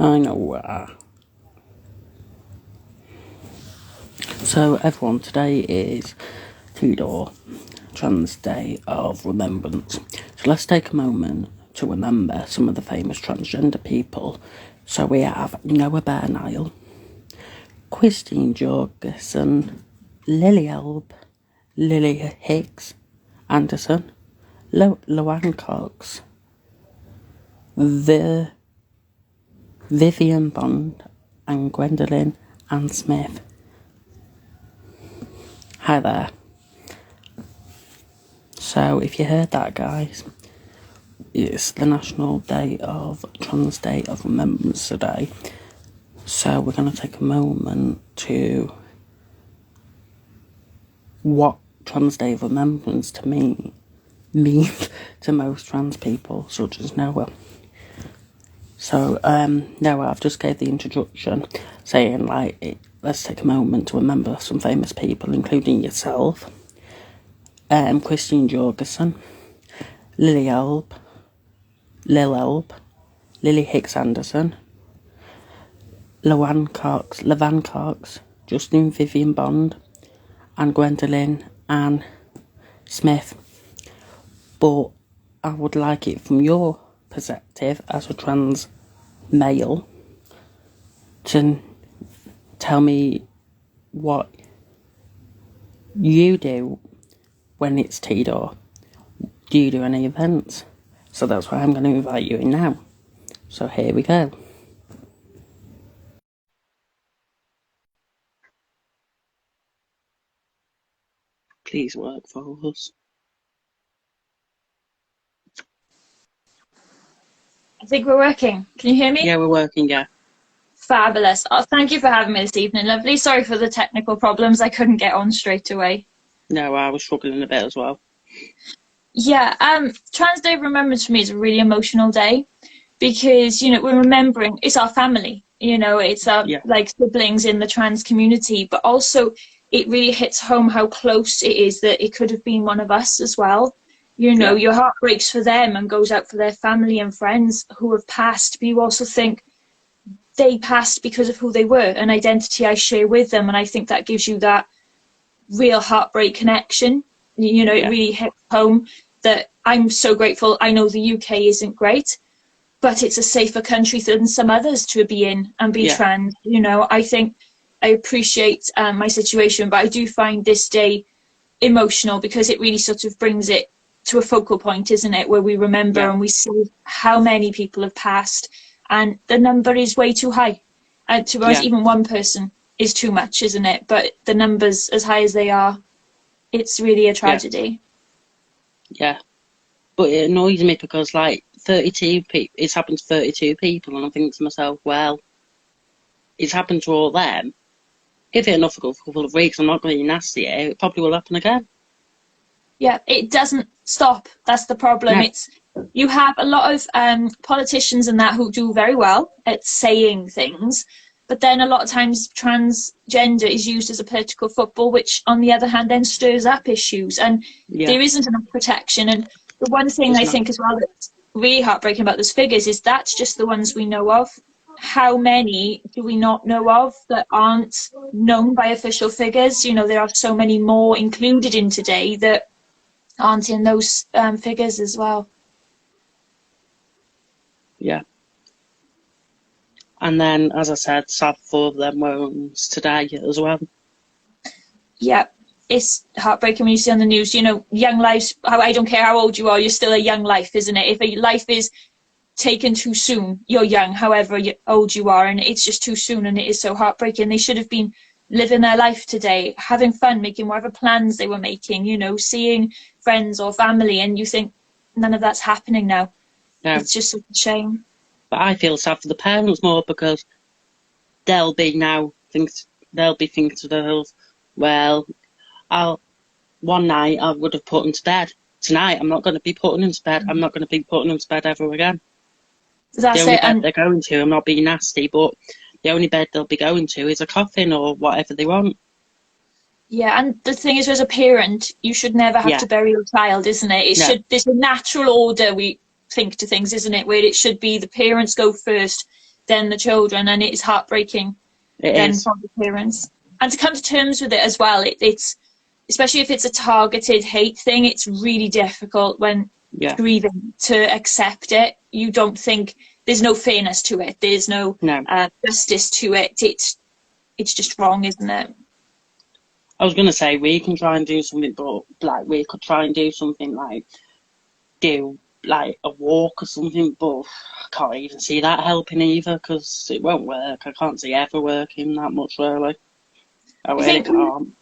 I know. So everyone, today is Tudor Trans Day of Remembrance. So let's take a moment to remember some of the famous transgender people. So we have Noah Bernile, Christine Jorgensen, Lili Elbe, Lili Hicks Anderson, Lavern Cox, Vivian Bond, and Gwendolyn and Smith. Hi there. So if you heard that, guys, it's the National Day of Trans Day of Remembrance today. So we're going to take a moment to what Trans Day of Remembrance to me means to most trans people, such as Noah. So, Noah, I've just gave the introduction saying, let's take a moment to remember some famous people, including yourself, Christine Jorgensen, Lili Elbe, Lili Hicks Anderson, Lavern Cox, Justin Vivian Bond, and Gwendolyn and Smith. But I would like it from your perspective as a trans male to tell me what you do when it's Tudor. Do you do any events? So that's why I'm going to invite you in now. So here we go. Please work for us. I think we're working. Can you hear me? Yeah, we're working, yeah. Fabulous. Oh, thank you for having me this evening. Lovely. Sorry for the technical problems. I couldn't get on straight away. No, I was struggling a bit as well. Yeah, Trans Day of Remembrance for me is a really emotional day because, we're remembering, it's our family, it's our like siblings in the trans community, but also it really hits home how close it is that it could have been one of us as well. Your heart breaks for them and goes out for their family and friends who have passed, but you also think they passed because of who they were, an identity I share with them, and I think that gives you that real heartbreak connection. It really hits home that I'm so grateful. I know the UK isn't great, but it's a safer country than some others to be in and be trans. I think I appreciate my situation, but I do find this day emotional because it really sort of brings it to a focal point, isn't it, where we remember and we see how many people have passed, and the number is way too high. And to be honest, even one person is too much, isn't it? But the numbers, as high as they are, it's really a tragedy. Yeah. But it annoys me because, 32 people, it's happened to 32 people, and I think to myself, well, it's happened to all them. Give it another couple of weeks, I'm not going to be nasty here, it probably will happen again. Yeah, it doesn't stop. That's the problem. No. You have a lot of politicians and that who do very well at saying things, but then a lot of times transgender is used as a political football, which on the other hand then stirs up issues, and there isn't enough protection. And the one thing I think as well that's really heartbreaking about those figures is that's just the ones we know of. How many do we not know of that aren't known by official figures? There are so many more included in today that aren't in those figures as well. Yeah. And then, as I said, sad for them ones today as well. Yeah, it's heartbreaking when you see on the news, young lives, I don't care how old you are, you're still a young life, isn't it? If a life is taken too soon, you're young, however old you are, and it's just too soon, and it is so heartbreaking. They should have been living their life today, having fun, making whatever plans they were making, seeing friends or family, and you think none of that's happening now. No. It's just a shame. But I feel sad for the parents more because they'll be thinking to themselves, well, one night I would have put them to bed. Tonight I'm not going to be putting them to bed. I'm not going to be putting them to bed ever again. That's the only it. bed they're going to, I'm not being nasty, but the only bed they'll be going to is a coffin or whatever they want. Yeah, and the thing is, as a parent, you should never have to bury your child, isn't it? There's a natural order we think to things, isn't it? Where it should be the parents go first, then the children, and it is heartbreaking. Then from the parents. And to come to terms with it as well, it's especially if it's a targeted hate thing, it's really difficult when grieving to accept it. You don't think there's no fairness to it, there's no justice to it. It's just wrong, isn't it? I was gonna say we can try and do something, but like we could try and do something like do like a walk or something, but I can't even see that helping either because it won't work. I can't see ever working that much, really. I really can't.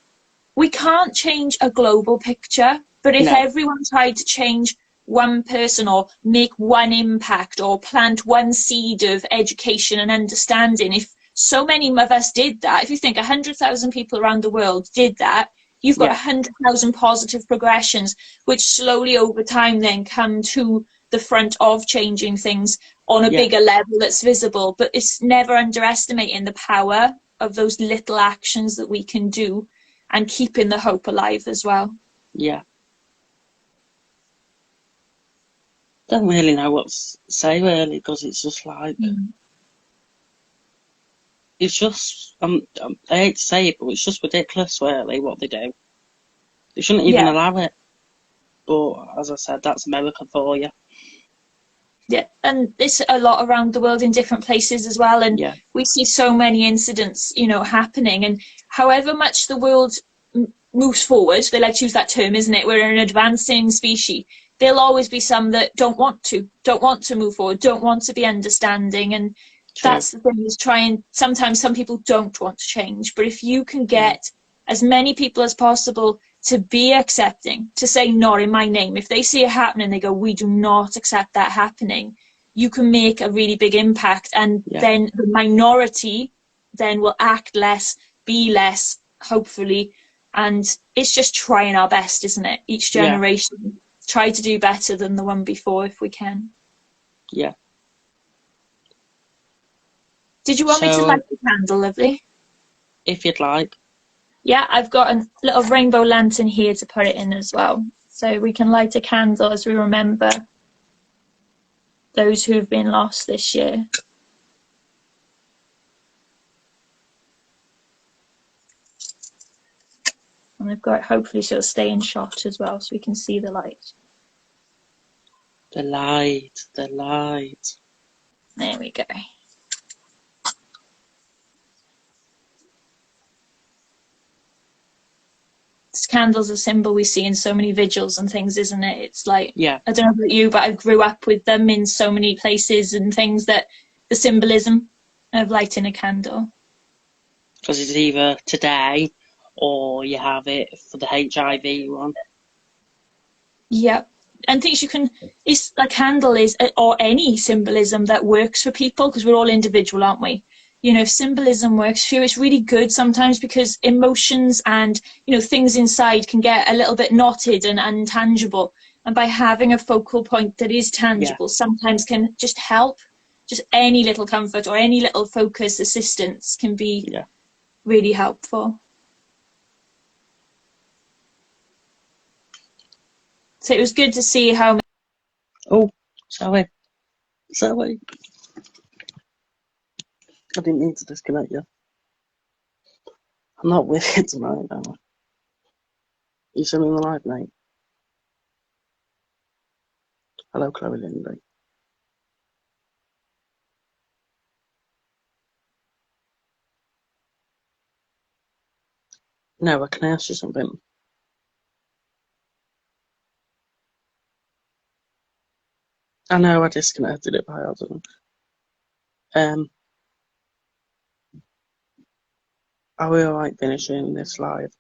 We can't change a global picture, but if everyone tried to change one person or make one impact or plant one seed of education and understanding, if so many of us did that, if you think 100,000 people around the world did that, you've got 100,000 positive progressions, which slowly over time then come to the front of changing things on a bigger level that's visible. But it's never underestimating the power of those little actions that we can do and keeping the hope alive as well. Yeah. Don't really know what to say, really, because it's just like... It's just... I hate to say it, but it's just ridiculous, really, what they do. They shouldn't even allow it. But, as I said, that's America for you. Yeah, and it's a lot around the world in different places as well. And we see so many incidents, you know, happening. And however much the world moves forward, they like to use that term, isn't it? We're an advancing species. There'll always be some that don't want to move forward, don't want to be understanding. And that's the thing, is trying. Sometimes some people don't want to change. But if you can get as many people as possible to be accepting, to say not in my name. If they see it happening, they go, we do not accept that happening. You can make a really big impact, and then the minority then will act less, be less, hopefully. And it's just trying our best, isn't it? Each generation try to do better than the one before if we can. Yeah. Did you want me to light the candle, lovely? If you'd like. Yeah, I've got a little rainbow lantern here to put it in as well. So we can light a candle as we remember those who have been lost this year. And I've got, hopefully she'll stay in shot as well so we can see the light. The light, the light. There we go. This candle's a symbol we see in so many vigils and things, isn't it? It's like, I don't know about you, but I grew up with them in so many places and things, that the symbolism of lighting a candle. Because it's either today or you have it for the HIV one. Yeah. And things you can, it's a candle is, or any symbolism that works for people, because we're all individual, aren't we? You know, if symbolism works for you, it's really good sometimes, because emotions and, you know, things inside can get a little bit knotted and intangible. And by having a focal point that is tangible, sometimes can just help. Just any little comfort or any little focus assistance can be really helpful. So it was good to see how... Oh, sorry. I didn't mean to disconnect you. I'm not with you tonight, am I? You still in the live, mate? Hello, Chloe Lindsay. No, can I ask you something? I know I disconnected it by accident. Are we alright finishing this live?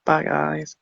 Bye, guys.